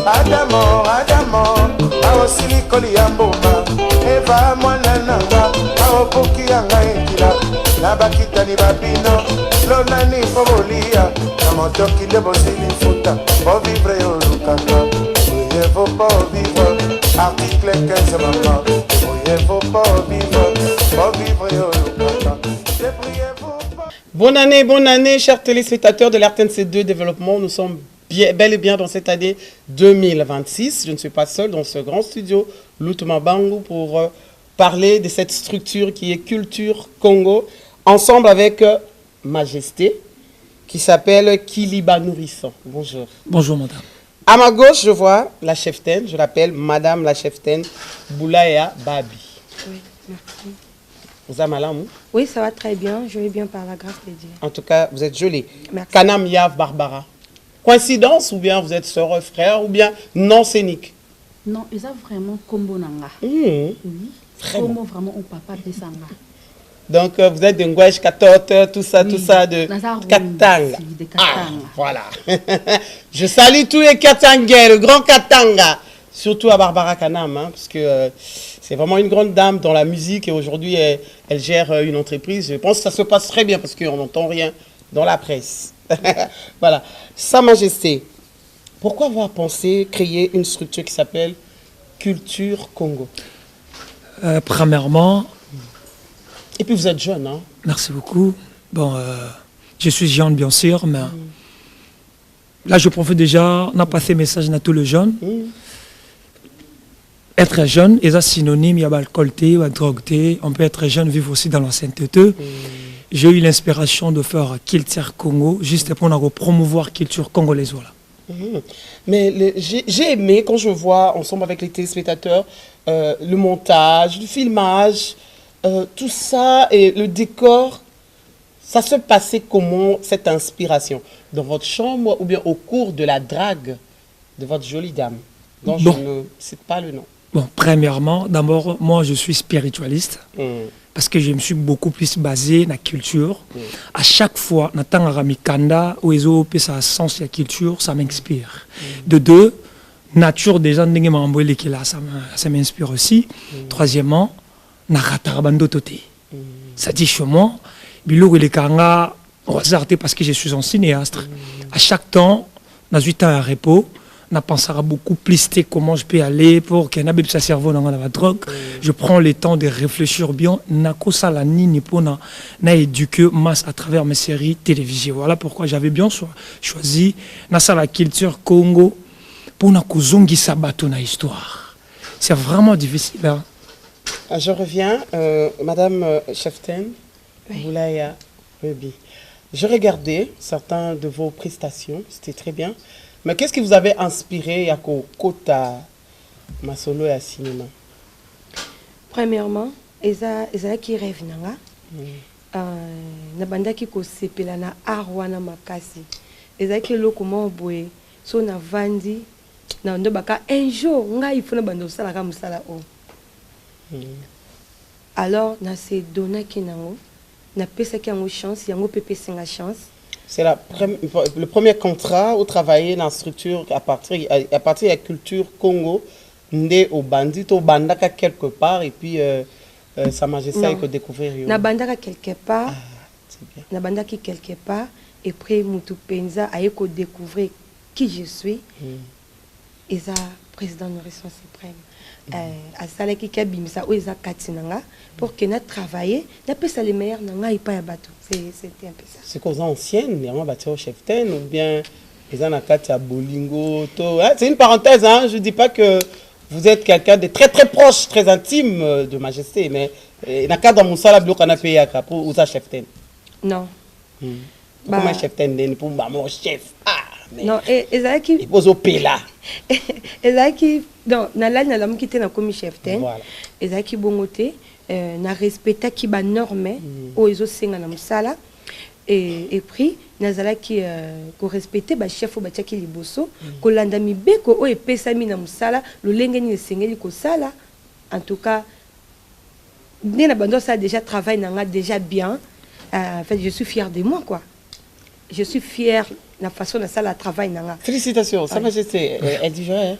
Adamo, Adamo, awo silikoli ya mboma. Eva mwana nanga, awo poki yanga ekila. Nabakitani babino, lonani fobolia. Namotoki de bosili futa, po vivre yo lukaka. Oye faut pas vivre, article 15 maman. Oye faut pas vivre yo lukaka. Bonne année, chers téléspectateurs de l'RTNC2 Développement. Nous sommes bel et bien dans cette année 2026. Je ne suis pas seul dans ce grand studio Lutuma Bangu pour parler de cette structure qui est Culture Congo, ensemble avec Majesté, qui s'appelle Kiliba Nourrisson. Bonjour. Bonjour, madame. À ma gauche, je vois la cheftaine, je l'appelle Madame la cheftaine Boulaya Babi. Oui, merci. Vous avez mal, Oui, ça va très bien. Je vais bien par la grâce de Dieu. En tout cas, vous êtes jolie. Merci. Kanam Yav Barbara. Coïncidence ou bien vous êtes sœur, frère ou bien non scénique? Non, ils ont vraiment combo nanga. Oui. Vraiment, vraiment au papa de sanga. Donc vous êtes de Ngwesh, Katote, tout ça, de Katanga. De Katanga. Ah, voilà. Je salue tous les Katangais, le grand Katanga. Surtout à Barbara Kanam, hein, parce que c'est vraiment une grande dame dans la musique et aujourd'hui elle gère une entreprise. Je pense que ça se passe très bien parce qu'on n'entend rien dans la presse. Voilà. Sa Majesté, pourquoi avoir pensé créer une structure qui s'appelle Culture Congo? Premièrement... Et puis vous êtes jeune, hein? Merci beaucoup. Bon, je suis jeune, bien sûr, mais là, je profite déjà, on a passé message à tous les jeunes. Être jeune, c'est synonyme, il y a l'alcool, il y a la drogue, on peut être jeune, vivre aussi dans la sainteté. J'ai eu l'inspiration de faire Culture Congo, juste pour promouvoir la culture congolaise. Voilà. Mais j'ai aimé, quand je vois, ensemble avec les téléspectateurs, le montage, le filmage, tout ça et le décor, ça se passait comment, cette inspiration? Dans votre chambre ou bien au cours de la drague de votre jolie dame dont je ne cite pas le nom? Bon, premièrement, d'abord, moi je suis spiritualiste parce que je me suis beaucoup plus basé dans la culture. À chaque fois, dans Ramikanda, où ils ont ça sens la culture, ça m'inspire. De deux, nature des gens qui là, ça m'inspire aussi. Troisièmement, ça dit chez moi, Bilou et Kanga, au hasard parce que je suis un cinéaste. À chaque temps, dans 8 ans à repos, on pensera beaucoup plus comment je peux aller pour qu'il y ait un cerveau dans la drogue. Je prends le temps de réfléchir bien. Je n'ai éduqué masse à travers mes séries télévisées. Voilà pourquoi j'avais bien choisi la culture Congo pour que sabato na histoire. C'est vraiment difficile. Hein? Je reviens, Madame Cheftaine, Boulaya Babi. Je regardais certains de vos prestations, c'était très bien. Mais qu'est-ce qui vous avait inspiré à Kota Masolo et à cinéma? Premièrement, eza qui rêve nanga. Na banda ki ko sepela na arwana makasi. Eza ki lo comment boye so na vandi na ndo baka un jour nga ifuna bando sala ka musala o. Alors na se donna ki nango na pesa ki yango chance yango pepe senga chance. C'est le premier contrat où travailler dans la structure à partir de la culture Congo, né au bandit, au bandaka quelque part, et puis Sa Majesté a découvert. Na bandaka quelque part, na bandaki quelque part, et puis Moutou-Penza a découvrir qui je suis, et ça, président de Nourrisson Suprême. À Salaki Kabimisa, où ils ont Katinanga, pour qu'il ait travaillé, il a fait les meilleurs, il n'y a pas de bateau. C'était un peu ça. C'est cause ancienne, il y a un bateau au cheftaine, ou bien ils ont un bolingo. C'est une parenthèse, hein? Je ne dis pas que vous êtes quelqu'un de très très proche, très intime de Majesté, mais il y a un cas dans mon salon qu'on a payé pour usa cheftaine. Non. Comment cheftaine pour mon chef? Non, et Ezaki. Il pose au pela. Ezaki, donc, na l'homme qui était dans comme cheftaine. Ezaki bongote, na respecta qui ba norme, ou ezo senga na musala. Et puis, nazala qui ko respecter ba chef ou ba tchaki liboso, ko landa mi beko o epesa mi na musala, lo lengeni le sengeli ko sala. En tout cas, Nena Bando ça déjà travaille nanga déjà bien. En fait, je suis fière de moi quoi. je suis fière de la façon dont ça la travail. Félicitations, Sa Majesté, elle dit vrai. Hein?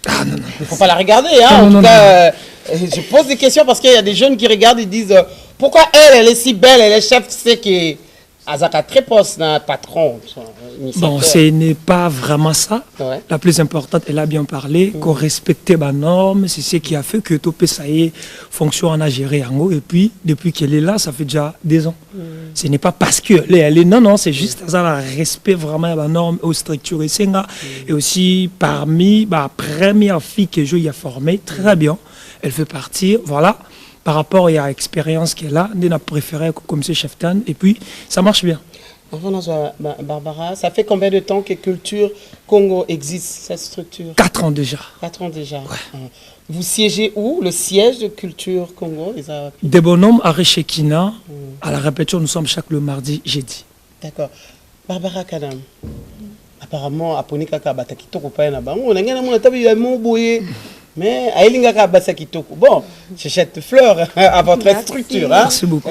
Ah non, non. Il ne faut pas la regarder. Hein? Non, en tout cas, je pose des questions parce qu'il y a des jeunes qui regardent et disent pourquoi elle est si belle, elle est chef, c'est que Azaka très poste d'un patron. Bon, ce n'est pas vraiment ça. Ouais. La plus importante, elle a bien parlé, qu'on respectait les normes, c'est ce qui a fait que Topé Saïe fonctionne à gérer en haut. Et puis, depuis qu'elle est là, ça fait déjà 2 ans. Ce n'est pas parce qu'elle est, non, c'est juste ça, le respect vraiment des normes aux structures. Et aussi, parmi la première fille que je y ai formée, très bien, elle fait partie, voilà. Par rapport à l'expérience qu'elle a, on a préféré comme ce chef-tan, et puis ça marche bien. Barbara, ça fait combien de temps que Culture Congo existe, cette structure? 4 ans déjà. 4 ans déjà. Ouais. Vous siégez où? Le siège de Culture Congo? Des bonhommes à Rechekina. À la répétition, nous sommes chaque le mardi, jeudi. D'accord. Barbara Kanam. Apparemment, Aponi Kaka Batakito, on a mais Aïlinga Basakitoko. Bon, je jette fleurs à votre structure. Hein? Merci beaucoup.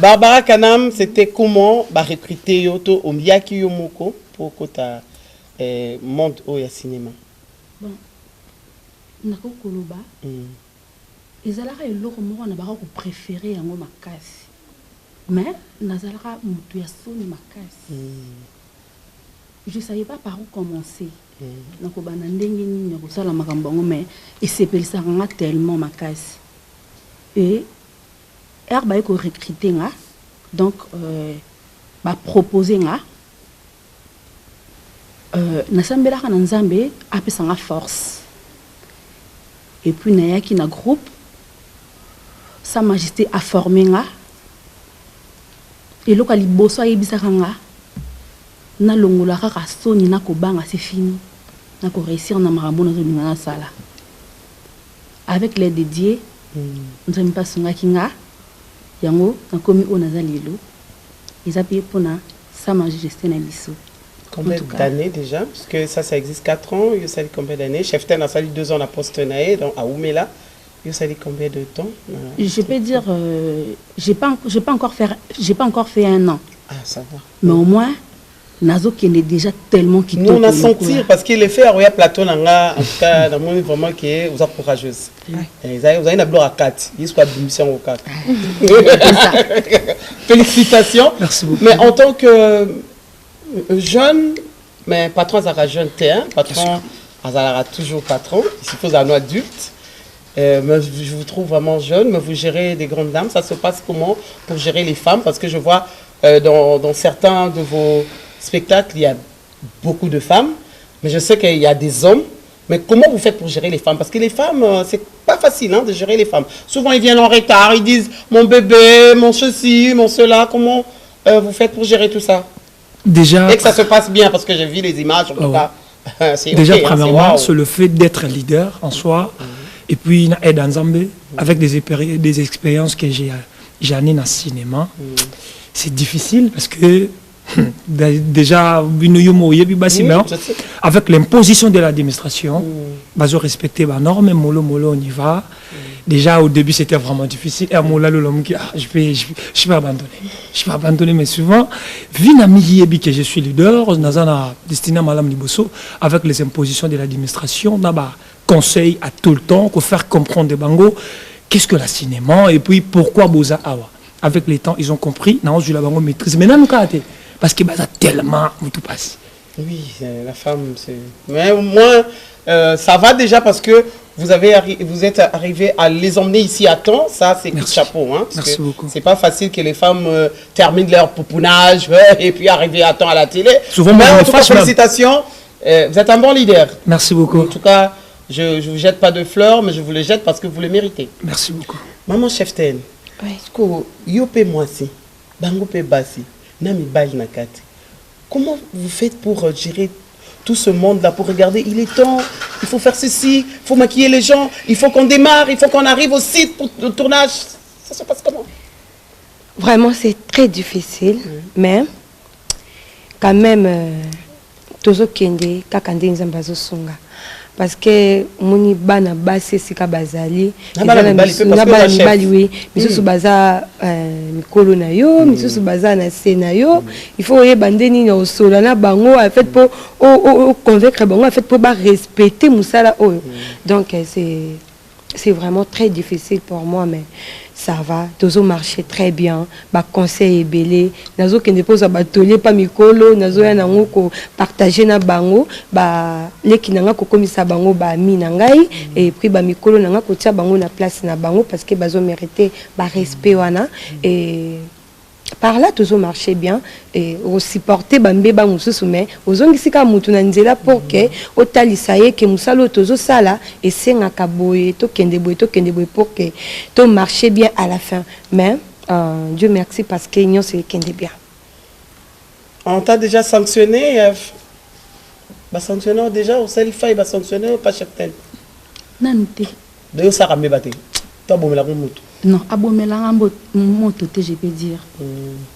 Barbara Kanam, c'était comment recruter Yoto au Miyaki Yomoko pour kota monde au cinéma? Bon, nako koloba. Ezalaka eloko moko na bako préférer yango makasi. Mais nazalaka mutu ya soni makasi. Je ne savais pas par où commencer. Donc, je ne savais pas mais c'est tellement makasi. Et il y a recruté, donc, proposer, nasambela kana nzambe apesanga force. Et puis, il y a un groupe, Sa Majesté a formé, et là, il y a na longola kaka soni na kobanga c'est fini na ko réussir na marambo na zolinga na sala avec l'aide de Dieu nous avons pas songa kinga yango na komi ona zalilo ils appuyent pour na Sa Majesté na biso. Combien d'années déjà? Parce que ça existe 4 ans. Il y a combien d'années? Cheftain a sali 2 ans à Postenae, donc à Oumela. Il y a combien de temps? Je peux dire, j'ai pas encore fait 1 an. Ah, ça va. Mais au moins Nazo qui est déjà tellement quitté. Nous on a senti parce qu'il est fait à Roya Plateau Nanga, en tout cas dans mon vraiment qui est vous êtes courageuse. Vous avez une gloire à 4, il soit démission au 4. Félicitations. Merci beaucoup. Mais en tant que jeune, mais patron Azara jeune terrain, patron Azara toujours patron, il suppose un adulte. Mais je vous trouve vraiment jeune, mais vous gérez des grandes dames. Ça se passe comment pour gérer les femmes? Parce que je vois dans certains de vos spectacle, il y a beaucoup de femmes, mais je sais qu'il y a des hommes. Mais comment vous faites pour gérer les femmes? Parce que les femmes, c'est pas facile de gérer les femmes. Souvent, ils viennent en retard, ils disent mon bébé, mon ceci, mon cela. Comment vous faites pour gérer tout ça? Déjà, et que ça se passe bien, parce que j'ai vu les images, en tout cas. Déjà, okay, premièrement, c'est le fait d'être leader en soi, et puis aide en Zambie, avec des expériences que j'ai dans le cinéma. C'est difficile parce que déjà, avec l'imposition de l'administration, je respectais les normes, mollo, on y va. Déjà, au début, c'était vraiment difficile. Et à mon je vais abandonner. Je vais abandonner, mais souvent, vu que je suis leader, destiné à Madame Liboso, avec les impositions de l'administration, on a conseil à tout le temps, pour faire comprendre des bangos, qu'est-ce que le cinéma, et puis pourquoi Boza Awa. Avec les temps, ils ont compris, je la bango maîtrise. Mais non, parce que ça tellement tout passe. Oui, la femme, c'est. Mais au moins, ça va déjà parce que vous êtes arrivé à les emmener ici à temps. Ça, c'est coup de chapeau. Hein, merci beaucoup. C'est pas facile que les femmes terminent leur poupounage et puis arriver à temps à la télé. Souvent, mais en tout cas, félicitations. Vous êtes un bon leader. Merci beaucoup. En tout cas, je ne vous jette pas de fleurs, mais je vous les jette parce que vous les méritez. Merci beaucoup. Maman Cheftain, comment vous faites pour gérer tout ce monde-là, pour regarder, il est temps, il faut faire ceci, il faut maquiller les gens, il faut qu'on démarre, il faut qu'on arrive au site pour le tournage. Ça se passe comment? Vraiment, c'est très difficile, mais quand même, tozo kende kaka nde nzambe azosunga parce que moni bana basi esika bazali na bana mibali oui misusu baza mikolo na yo misusu baza na se na yo il faut oyeba nde nini osola na bango en fait pour convaincre bango en fait pour ba respecter musala oyo donc c'est vraiment très difficile pour moi mais ça va, toujours marcher très bien. Ba conseil est belé. Nazo kende posa batolier pas mikolo, nazo ya nango ko partager na bango, ba leki nanga ko komisa bango ba mi nangai et puis ba mikolo nanga ko tia bango na place na bango parce que bazo mériter ba respect wana et par là toujours marcher bien et aussi porter bambeba mususu mais ozongisika mutu na nzela pour que otalisaye que musalo tozo sala et senga kaboye to kende boye pour que to marcher bien à la fin mais Dieu merci parce que union c'est kende bien. On t'a déjà sanctionné sanctionné déjà au sel faille sanctionné pas cheptel nanté de ça ramé baté toi bon la mutu non abomela moto te je peux dire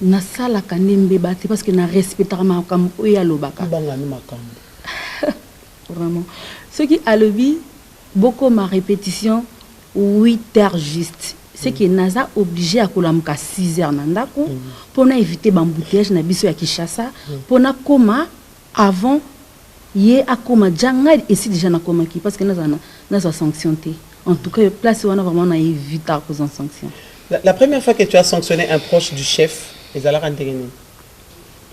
na sala kanembe bate parce que na respectera ma kam oya lobaka bangani makam vraiment ce qui a le vie beaucoup ma répétition 8 heures juste c'est que naza obligé à kolamka 6 heures nandako pour na éviter bambouteillage na biso ya Kinshasa pour na koma avant yé akoma janga ici déjà na koma ki parce que naza sanctionné. En tout cas, place où on a vraiment évité à cause en sanction. La première fois que tu as sanctionné un proche du chef, les alarmes intégrinés.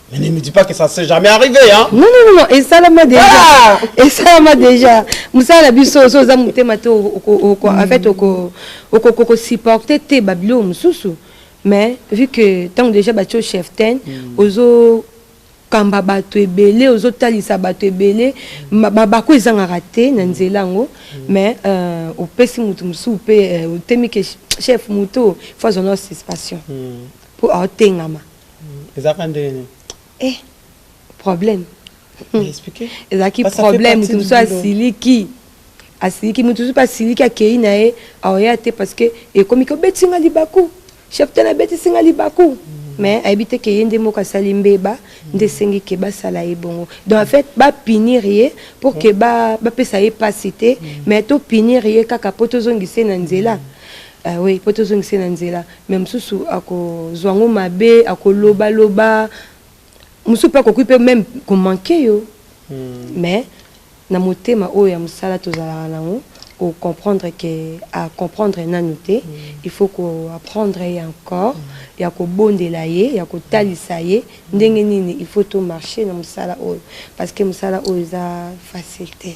Mais ne me dis pas que ça ne s'est jamais arrivé, hein? Non. Et ça m'a déjà. Ah! Et ça m'a déjà. Moussa la biso aux amoureux mato en fait au supporter tes babilo mususu. Mais vu que tant déjà battu chef ten, aux kamba bato ebele ozotalisa bato ebele babako ezanga raté na nzela ngo mais opesi mutu musu pe otemi ke chef mutu faut zona suspension pour otengama ezakande problème expliquer ezaki problème mutu musu asiliki mutu pas siliki akei na e aoyate parce que ekomi ko betinga libaku chef tena betinga libaku mais habite que yende moka salimbeba ndesengi ke ba sala ebongo donc en fait ba pinirier pour que ba pesa e pasité mais to pinirier kaka poto zongise na nzela oui poto zongise na nzela même susu ako zwango mabe ako loba musu pa ko kupe même ko manquer yo mais na motema o ya musala tozala nango au comprendre que à comprendre nanuté il faut qu'on apprendre encore il y a qu'on bonde la il y a qu'on talisaye ndenge il faut tout marcher dans musala o parce que musala o a facilité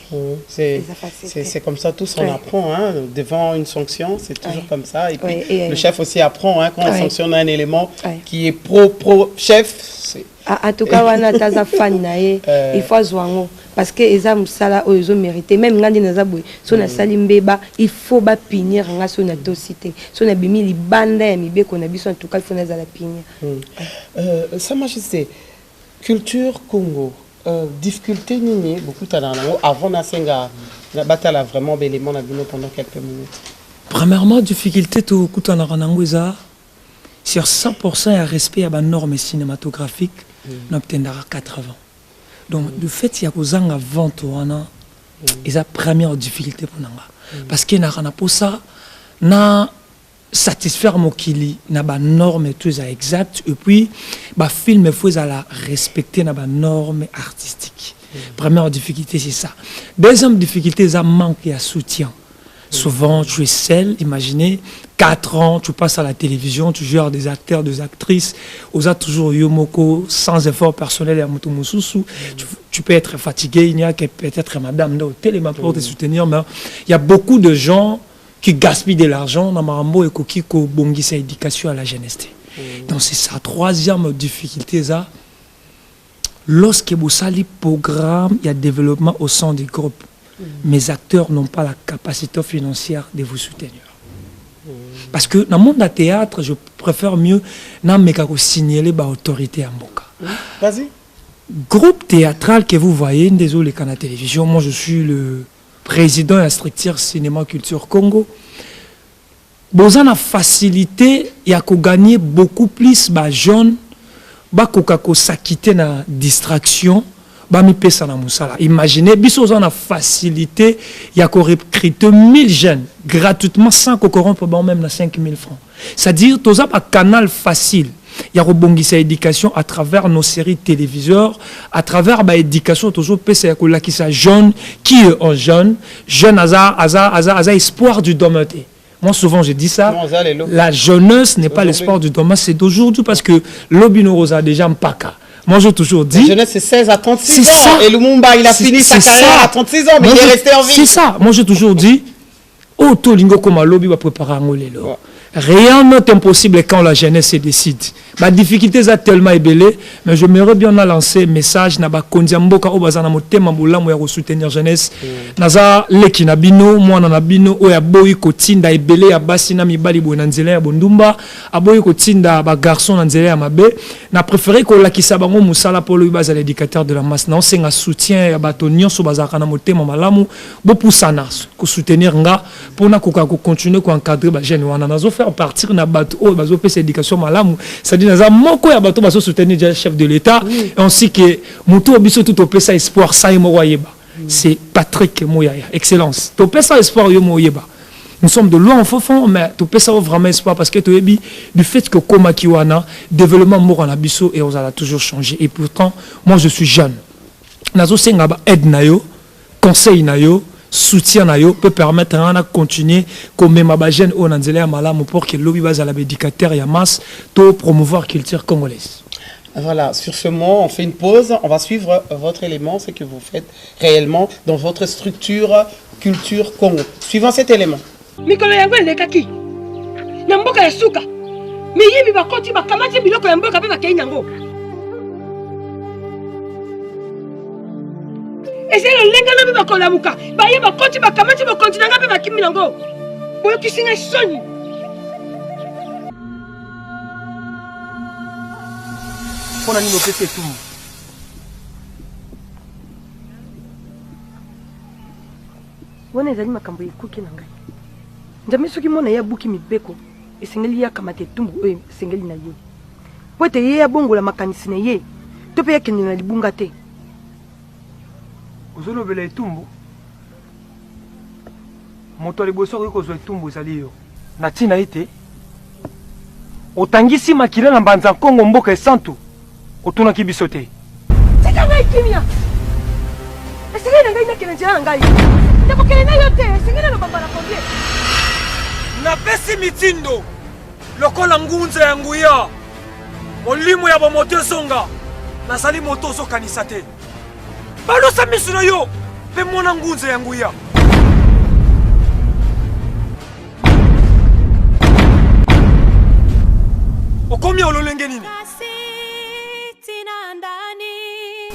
c'est comme ça tous on apprend hein devant une sanction c'est toujours comme ça et puis le chef aussi apprend hein quand on sanctionne un élément qui est pro chef c'est en tout cas wana taza fan nae il faut zwango parce que eza musala o ezo mérité même ngandi naza boy so na salimbeba il faut ba punir nga so na docité so na bimi libanda ya mibeko na biso en tout cas il faut na za la punir sa majesté culture Congo difficulté nini beaucoup tanana avant na senga na batala vraiment belément na bino pendant quelques minutes. Premièrement difficulté to kutana ranango eza sur 100% à respect à la norme cinématographique nous obtiendra 80. Donc le fait il y a aux ans avant toi et la première difficulté pour nous parce que n'a pas ça na satisfaire mon kili na ba norme tout ça exact et puis ba film il faut la respecter na ba norme artistique. Première difficulté c'est ça. Deuxième difficulté c'est manque de soutien. Souvent, tu es seul, imaginez, 4 ans, tu passes à la télévision, tu gères des acteurs, des actrices, osa toujours yomoko, sans effort personnel et à mususu. Tu peux être fatigué, il y a peut-être madame dans l'hôtel pour te soutenir, mais il y a beaucoup de gens qui gaspillent de l'argent dans Marambo et qui bongi sa éducation à la jeunesse. Donc c'est ça. Troisième difficulté, ça. Lorsque vous salez programme, il y a développement au sein du groupe. Mes acteurs n'ont pas la capacité financière de vous soutenir. Parce que dans le monde du théâtre, je préfère mieux signaler l'autorité en Boka. Vas-y. Groupe théâtral que vous voyez, désolé, à la télévision, moi je suis le président et instructeur Cinéma Culture Congo. Vous avez la facilité et à gagner beaucoup plus de jeunes, qui s'acquittent dans la distraction. bami pesa na musala. Imaginez, biso on a facilité, il y a qu'on recrute 1000 jeunes gratuitement sans qu'on corrompe même na 5000 francs. C'est-à-dire, tout ça un canal facile. Il y a rebongisa éducation à travers nos séries téléviseurs, à travers l'éducation toujours pesa ya qui sa jeune, qui est un jeune asa espoir du domaine. Moi, souvent, je dis ça. La jeunesse n'est pas l'espoir du domaine, c'est d'aujourd'hui parce que l'Obino Rosa déjà m'paka. Moi, j'ai toujours dit. La jeunesse, c'est 16 à 36 ans. Ça. Et Lumumba, il a fini sa carrière à 36 ans, mais il est resté en vie. C'est ça. Moi, j'ai toujours dit. Oh, Tolingo, comme un lobby va préparer un lelo. Rien n'est impossible quand la jeunesse se décide. Ma difficulté est tellement ébélée, mais je me bien lancer un message na ba kondiamboka o bazana motema bolamu ya soutenir jeunesse. Naza leki na bino, mwana na bino o ya boyi kotinda ébélé ya basi na mibali bo na nzela ya bondumba, aboyi kotinda ba garçon na nzela ya mabe. Na préféré ko lakisa bango musala polo baza l'éducateur de la masse. Na osenga soutien ya bato nyonso bazaka na motema malamu, bo pusana ko soutenir nga pona ko continuer ko encadrer ba jeune wana nazo faire partir na bato o bazo pesa éducation malamu. C'est-à-dire naza moko ya bato bazo soutenir le chef de l'État et ainsi que muto biso tout pesa espoir ça mo yeba. C'est Patrick Moyaya, excellence. To pesa espoir yo mo yeba. Nous sommes de loin en fond, mais tu peux savoir vraiment espoir parce que tu es du fait que comme Kiwana, développement mort en abisso et on a toujours changé. Et pourtant, moi je suis jeune. Nazo sengaba aide nayo, conseil nayo, soutien nayo peut permettre à continuer comme ma jeune on anzela malamu pour que lobby base à la éducateur ya masse to promouvoir culture congolaise. Voilà, sur ce mot, on fait une pause. On va suivre votre élément, ce que vous faites réellement dans votre structure culture Congo. Suivant cet élément. Mikolo yango elekaki na mboka ya suka miyibi bakoti bakamati biloko ya mboka pe bakei nango ezelo lenga na bakolamuka baye bakoti bakamati bakonti nanga pe bakimi nango boyo kisinga soni pona nino pese tu wana ezali makambo ekuki na ngai nzambe soki mona ya buki mibeko esengeli ya kamate tumbu oyo esengeli na ye po ete ye abongola makanisi na ye to mpe yakende na libunga te ozolobela etumbu moto ya liboso akoki kozwa etumbu ezali yo na ntina ete otangisi makila na mbanza nkongo mboka esantu otunaki biso te tika ngai kimia esengeli na ngai nakende nzela na ngai ndakokende na yo te esengeli na bambala kombie napesi mitindo lokola ngunza ya nguya molimo ya bamoto ezonga nazali moto ozokanisa te balosa miso na yo mpe mona ngunza ya nguya okomi ololenge nini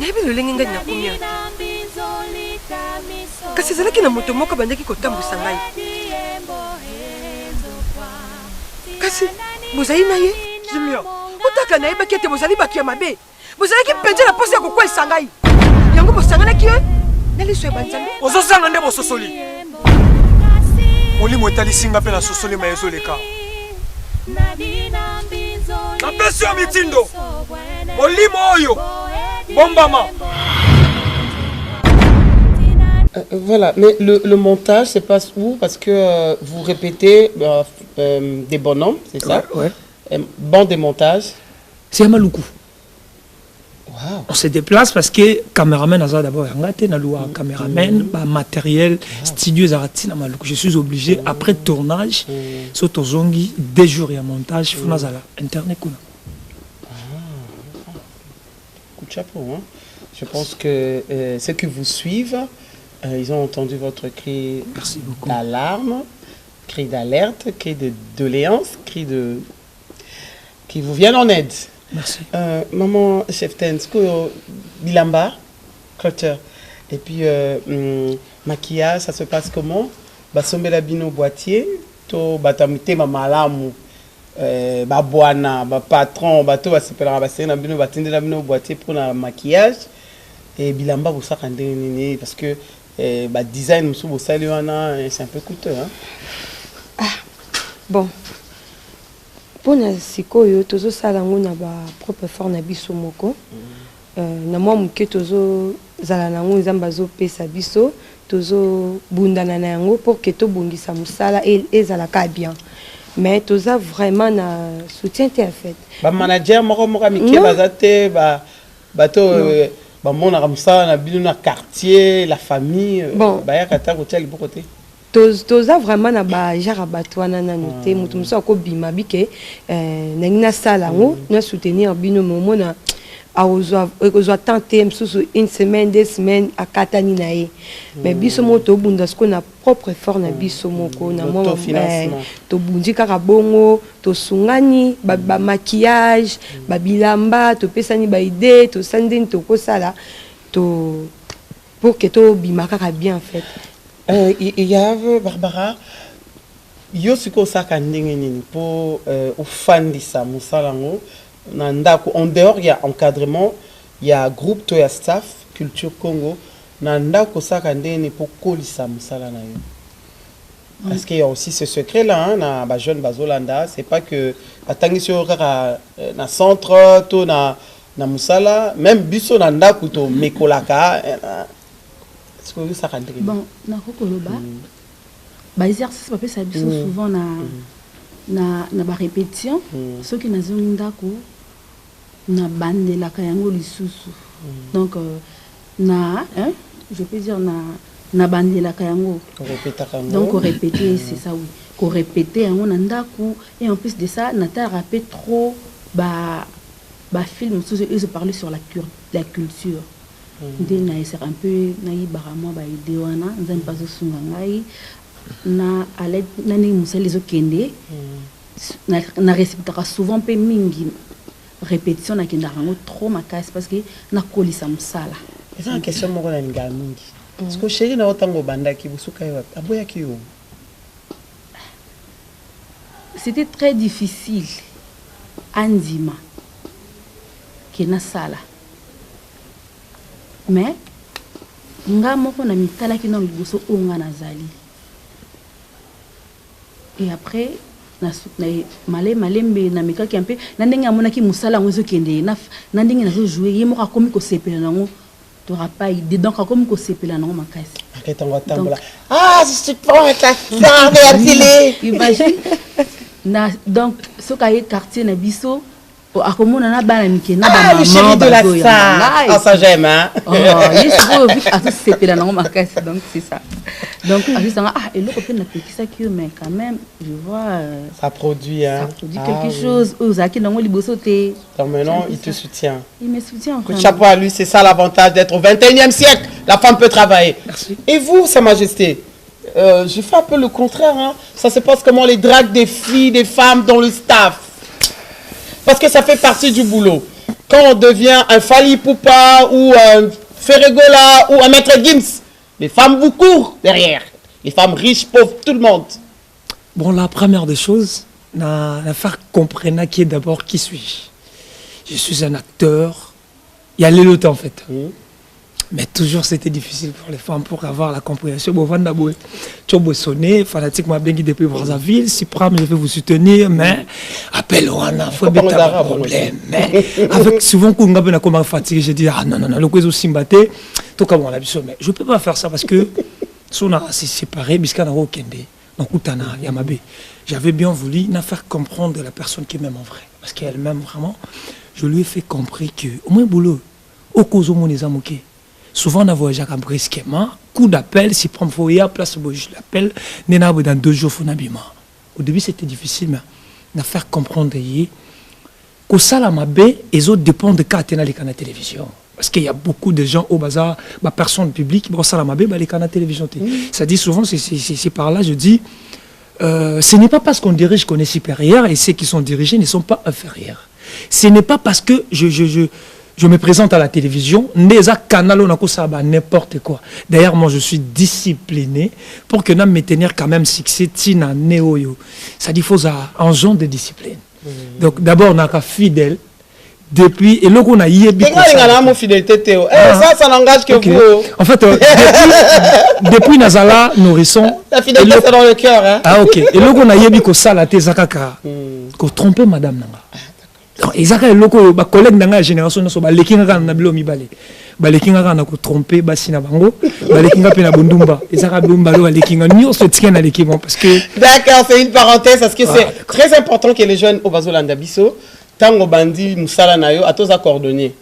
nayebi lolenge ngai nakomia kasi ezalaki na moto moko bandaki kotambwisa ngai kasi bozali na ye kimia otaka nayebaki ete bozali bato ya mabe bozalaki mpenza na posi ya kokwesa ngai yango bosanganaki ye na liso ya banzambe ozosanga nde bososoli molimo etalisinga mpe na sosolima ezoleka napesi yo mitindo molimo oyo bombama. Voilà, mais le montage se passe où? Parce que vous répétez des bonhommes, c'est ça? Ouais. Bon démontage. C'est à Maluku. Wow. On se déplace parce que caméraman a d'abord un caméraman, matériel, studio Zarati na Maluku. Je suis obligé après tournage, sur Tozongi, 2 jours et un montage, Funazala, internet kuna. Coup de chapeau, hein? Je pense que ceux qui vous suivent, ils ont entendu votre cri d'alarme, cri d'alerte, cri de doléance, cri qui vous viennent en aide. Merci. Maman Cheften, Bilamba, Clutter. Et puis, maquillage, ça se passe comment? Basombe la bino boîtier, to batamite mamalamu, babouana, patron, bateau, basepela basé na bino batinde la bino boîtier pour le maquillage. Et Bilamba, vous savez, parce que design, c'est un peu coûteux. Hein? Ah, bon. Pour na sikoyo, tozo sala ngona ba propre fort na biso moko. na mwa moke tozozala nango nzambe azopesa biso tozobundana na yango pour que tobongisa mosala ezalaka bien mais toza vraiment na soutien te en fait bamanager moko mike baza te bato bamonaka mosala na bino na quartier la famille bayaka ta kotia liboko te toza vraiment na bajare ya bato wana nano te moto mosusu akobima bike nangi nasala yango na soutenir bino momona akozwa temps te mosusu une semaine 2 semaines akatani na ye mais biso moko tobunda sikoyo na propre effort na biso moko na mwa tobundi kaka bongo tosungani bamaquillage babilamba topesani baide tosali ndeni tokosala pour que tobima kaka bien en fait. Yave Barbara yo siko osaka ndenge nini po ofandisa mosala ngo na ndako en dehors il y a encadrement il y a groupe to ya staff culture Congo na ndako osaka ndenge nini po kolisa mosala na yo parce qu'il y a aussi ce secret là hein, na ba jeune bazolanda c'est pas que atangisi yo kaka na centre to na mosala même biso na ndako to mekolaka bon na kokoloba ba exercice pa pesa biso souvent na ba répétition ceux qui nazongi ndako na bandelaka yango lisusu donc je peux dire na bandelaka yango donc répéter c'est ça oui ko répéter yango na ndako et en plus de ça na ta rappel trop ba film ils parlent sur la culture nde na essayer un peu na yibara mwa ba idée wana nzambe bazosunga ngai na alaide nani musali ezokende na respectaka souvent mpe mingi répétition nakendaka yango trop makasi parce que nakolisa mosala eza na question moko na lingaa mingi parce que chéri na otango obandaki bosuka ye wapi aboyaki yo c'était très difficile andima ke nasala mais nga moko na mitalaki na liboso oyo nga nazali et après na malembe na mikaki mpe na ndenge amonaki mosala yango ezokende na ndenge nazojouer ye moko akomi kosepela nango t'auras pas idée donc akomi kosepela nango makasi je suis pas avec la star de la télé imagine donc soki aye quartier na biso akomona na bana mike na ba le chéri de la star ça j'aime hein c'est sepela nango makasi donc c'est ça donc juste et l'autre peut na petisa qui mais quand même je vois ça produit quelque chose aux aki nango liboso te donc maintenant il te soutient il me soutient vraiment chapeau à lui c'est ça l'avantage d'être au 21e siècle la femme peut travailler. Merci. Et vous Sa Majesté je fais un peu le contraire hein. Ça se passe comment les dragues des filles des femmes dans le staff? Parce que ça fait partie du boulot. Quand on devient un Fali Poupa ou un Ferregola ou un Maître Gims, les femmes vous courent derrière. Les femmes riches, pauvres, tout le monde. Bon, la première des choses, na faire comprendre qui est d'abord qui suis-je. Je suis un acteur. Il y a l'élite en fait. Mais toujours c'était difficile pour les femmes pour avoir la compréhension. Bon, Vandaboué, tu sonné, fanatique m'a bien guidé depuis Brazzaville. Si Pram, je vais vous soutenir, mais appelle Wana, faut bien avoir un problème. Mais avec souvent qu'on a comme fatigué, j'ai dit ah non le quoi simbaté, tout comme on a vu ça. Mais je peux pas faire ça parce que si on a séparé, Biskana Rokende, donc Outana, Yamabe, j'avais bien voulu na faire comprendre la personne qui m'aime en vrai, parce qu'elle m'aime vraiment. Je lui ai fait comprendre que au moins boulot, au cause au monde des amoqués. Souvent, on a voyagé brusquement, coup d'appel, si prend foyer, place, je l'appelle, dans 2 jours, on a bima. Au début, c'était difficile, mais on a fait comprendre que ça, la mabé, les autres dépendent de quand on a les canaux de télévision. Parce qu'il y a beaucoup de gens au bazar, personnes publiques, qui ça, la mabé, les canaux de télévision. Ça dit souvent, c'est par là, je dis, ce n'est pas parce qu'on dirige qu'on est supérieur et ceux qui sont dirigés ne sont pas inférieurs. Ce n'est pas parce que je me présente à la télévision, n'importe quoi. D'ailleurs, moi, je suis discipliné pour que nous me tenir quand même succès, tina néoyo. Ça dit, il faut un genre de discipline. Donc, d'abord, on a fidèle. Depuis, et là, on a yébi. Fidélité, Théo. Ça n'engage que vous. En fait, depuis Nazala, nourrisson. La fidélité, c'est dans le cœur. Hein? Ah, ok. Et là, on a yébi que ça, la tezakaka. Que tromper madame Nanga. ezaka eloko ba collègue nanga génération na so ba lekinga na bilo mibale ba lekinga na ko tromper basi na bango ba lekinga pe na bondumba ezaka bomba lo lekinga nyonso tika na lekimo parce que d'accord, c'est une parenthèse parce que c'est très important que les jeunes au bazolanda biso tango bandi musala na yo atoza coordonner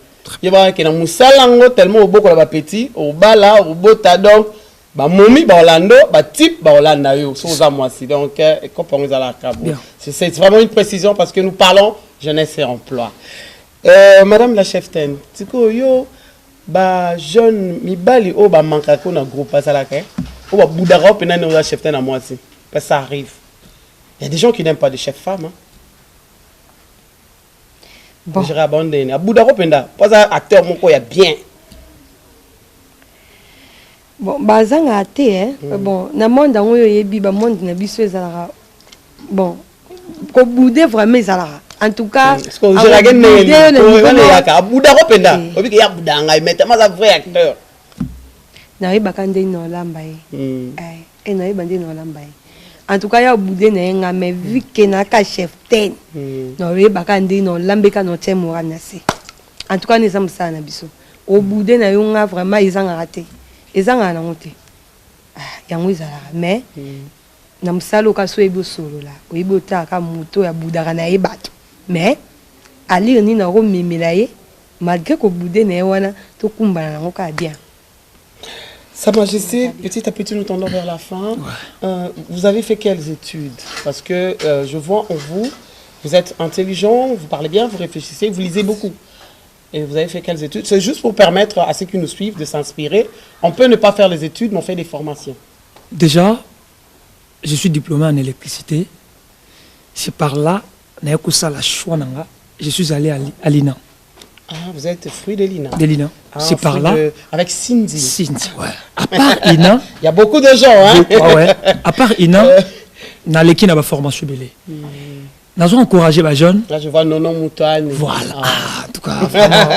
yeba ke na musala ngo tellement oboko la ba petit obala obota donc ba momi ba Orlando ba type ba Orlando yo so za moi si donc comprendre ça la cabo c'est vraiment une précision parce que nous parlons jeunesse et emploi. Madame la cheftaine, tiko yo ba jeune mibali o ba manka ko na groupe asalaka o ba boudara o pena na cheftaine à moi aussi parce que ça arrive. Il y a des gens qui n'aiment pas de chef femme hein. Bon, je abandonne a boudara o penda pas acteur moko ya bien. Bon, bazanga até hein. Bon, na monde ngoyo yebi ba monde na biso ezala bon, ko boudé vraiment ezala. En tout cas, je regarde Bouddha Ropenda. Obi ke ya Bouddha ngai meta ma vrai acteur. Na yeba kande no lamba eh na yeba ndino lamba en tout cas ya Bouddha na nga mais vu que na ka chef ten. No yeba kande no lambe ka no temo wana se. En tout cas ni samsa na biso. O Bouddha na yo nga vraiment izanga raté. Izanga na ngote. Yango izala mais na msalo ka so ebo solo la. O ebo ta ka moto ya Bouddha na yebato. Mais ali ni na romemelaye malgré que boudé na wana to kumbana na ngoka bien. Sa Majesté, petit à petit nous tendons vers la fin. Vous avez fait quelles études? Parce que je vois en vous, vous êtes intelligent, vous parlez bien, vous réfléchissez, vous lisez beaucoup. Et vous avez fait quelles études? C'est juste pour permettre à ceux qui nous suivent de s'inspirer. On peut ne pas faire les études, mais on fait des formations. Déjà, je suis diplômé en électricité. C'est par là je suis allé à l'INA. Ah, vous êtes fruit de l'INA. De l'INA. Ah, c'est par là. Avec Cindy. Cindy, ouais. À part INA. Il y a beaucoup de gens, hein. Ouais. À part INA, dans l'équipe, on a formation belé. Nous avons encouragé les jeunes. Là, je vois Nono Moutouane. Voilà. Ah, en tout cas, vraiment.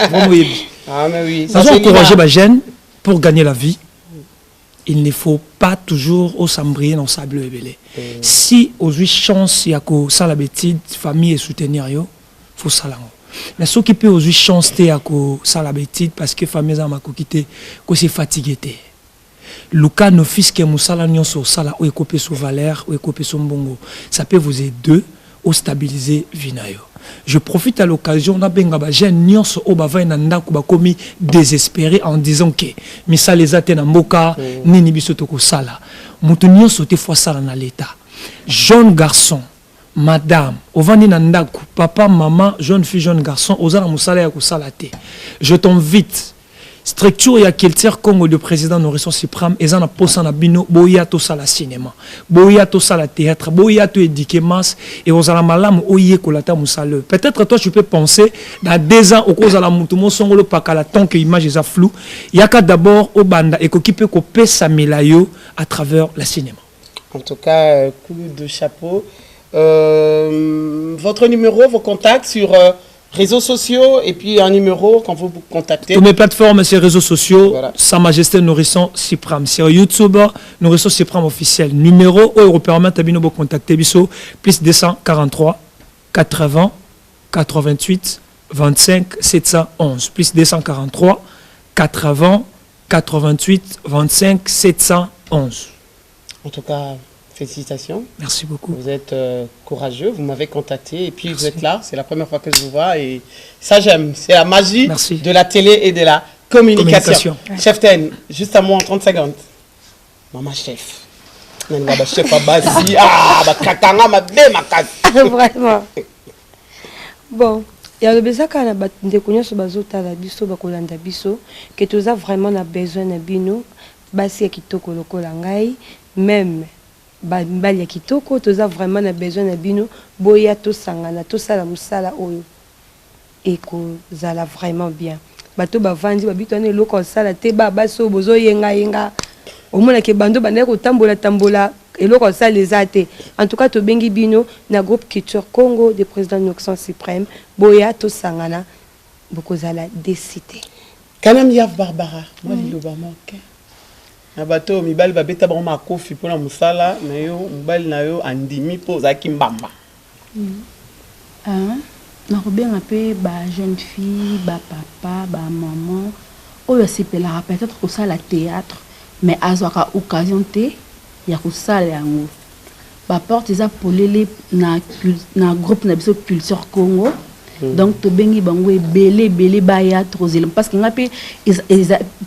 Ah, mais oui. Nous avons encouragé les jeunes pour gagner la vie. Il ne faut pas toujours au sambrier dans sable et belé. Si aux 8 chances il y a que ça la bêtise famille et soutenir yo faut ça là. Mais ceux qui peut aux 8 chances t'es à que ça la bêtise parce que famille a ma quitté que c'est fatigué t'es. Luka no fils que musala nyon sur ça là ou écopé sur valeur ou écopé sur bongo. Ça peut vous aider au stabiliser vinayo. Je profite à l'occasion na benga ba jeune nyonso o ba va na ndako ba komi désespéré en disant que misa les atena mboka nini biso toko sala mutu nyonso te fois sala na l'état jeune garçon madame ovandi na ndako papa maman jeune fille jeune garçon ozala musala ya ko sala te je t'invite structure ya culture Congo le président Nourrisson Suprême et na posa na bino boya to sala cinéma boya to sala théâtre boya to éduquer masse et ozala malamu oye kolata musala peut-être toi tu peux penser dans 2 ans au cause à la mutumo songolo pakala tant que image est floue yaka d'abord au banda et qui peut couper sa melayo à travers le cinéma. En tout cas coup de chapeau. Votre numéro, vos contacts sur réseaux sociaux et puis un numéro quand vous contactez. Toutes mes plateformes, c'est réseaux sociaux. Voilà. Sa Majesté Nourrisson Suprême. Sur YouTube, Nourrisson Suprême officiel. Numéro où vous permettre de vous contacter. Plus 243 80 88 25 711. Plus 243 80 88 25 711. En tout cas, félicitations. Merci beaucoup. Vous êtes courageux, vous m'avez contacté et puis vous êtes là. C'est la première fois que je vous vois et ça j'aime. C'est la magie de la télé et de la communication. Chef Ten, juste à moi en 30 secondes. Maman chef. Chef Abassi. Ah, kakanga ma bé ma Vraiment. Bon. Il y a le besoin qu'on a de connaître ce bazota la biso bakolanda biso que tu as vraiment besoin de bino basi kitoko lokola ngai même bali kitoko tu as vraiment besoin de bino boya to sangana to sala musala oyo et ko zala vraiment bien bato bavandi babitone loko sala te ba baso bozo yenga omona ke bando bande ko tambola eloko ça les até en tout cas to bengi bino na groupe culture Congo de président Nourrisson Suprême boya to sangana bokozala décidé kanam yav Barbara moi liloba manke na bato mibali babeta ba ma kofi pona musala na yo mibali na yo andimi po za kimbamba nakobenga mpe bajeune fille bapapa bamaman oyo asepelaka peut-être kosala théâtre mais azwaka occasion te ya kosala yango baporte eza polele na groupe na biso Culture Congo. Donc tobengi bango ebele baya trozela parce que nga mpe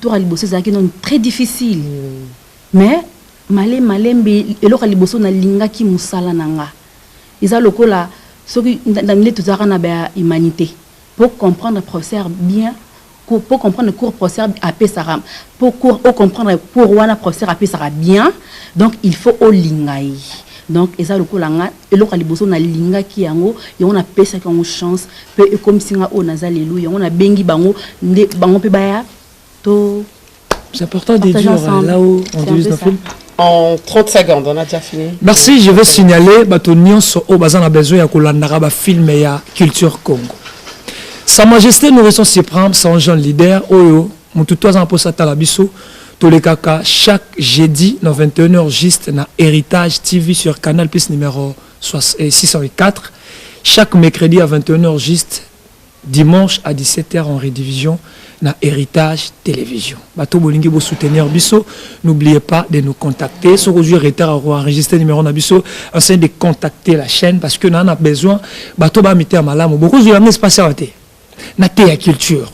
tour à liboso ezalaki non très difficile mais malembe eloko ya liboso nalingaki mosala na nga eza lokola soki ndamile tozalaka na bahumanité pour comprendre professeur bien pour comprendre cours professeur apesaka pour comprendre cours wana professeur apesaka bien donc il faut olingai donc eza lokola nga eloko ya liboso nalingaki yango yango napesaki yango chance mpe ekomisinga oyo naza lelo yango nabengi bango nde bango mpe baya to. C'est important de dire là où on divise nos films. En 30 secondes, on a déjà fini. Merci, je veux signaler que nous avons besoin de film et Culture Congo. Sa Majesté, nous restons suprêmes, sans Jean leader, Oyo, nous tout le temps pour ça, tous les caca, chaque jeudi, dans 21h, juste, na Héritage TV sur Canal Plus numéro 604. Chaque mercredi à 21h, juste, dimanche à 17h en rediffusion. Na Héritage Télévision. Bato bolingi bo soutenir biso, n'oubliez pas de nous contacter. Si vous avez retard à enregistrer numéro na biso, essayez de contacter la chaîne parce que nous avons besoin bato ba mité malamu. Beaucoup de espace à water. Na té culture.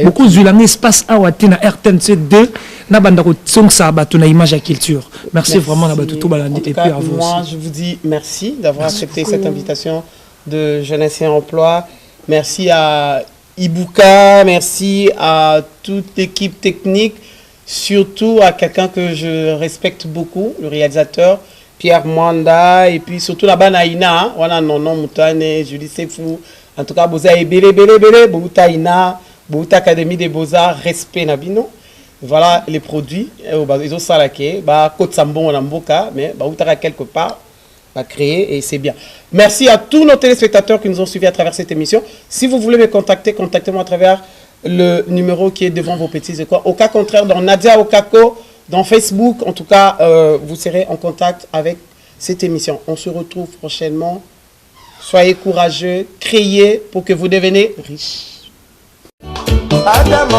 Beaucoup de espace à water na RTNC 2 na banda ko tsongsa bato na image à culture. Merci vraiment na bato tout balandi et puis à vous. Moi je vous dis merci d'avoir accepté cette invitation de Jeunesse et Emploi. Merci à Ibuka, merci à toute l'équipe technique, surtout à quelqu'un que je respecte beaucoup, le réalisateur Pierre Mwanda, et puis surtout la Banaïna, voilà non Moutane, Julie Sefou, en tout cas Boza et Bélé, Bouta Ina, Bouta Académie des Beaux-Arts, respect Nabino. Voilà les produits, ils ont salaké, Côte Sambon en Amboka, mais Bouta quelque part. Va créer et c'est bien. Merci à tous nos téléspectateurs qui nous ont suivis à travers cette émission. Si vous voulez me contacter, contactez-moi à travers le numéro qui est devant vos petits écrans. Au cas contraire, dans Nadia Okako, dans Facebook, en tout cas, vous serez en contact avec cette émission. On se retrouve prochainement. Soyez courageux, criez pour que vous deveniez riches. Adamo,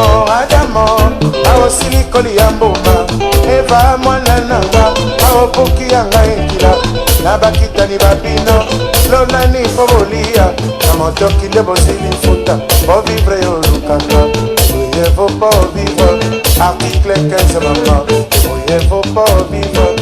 awosili koli yamboma Eva mwana nanga, awopoki yanga ekila Nabakitani babino, lonani fobolia Namotoki lebozili futa, po vivre yo lukaka Oye faut pas vivre, article 15 maman Oye faut pas vivre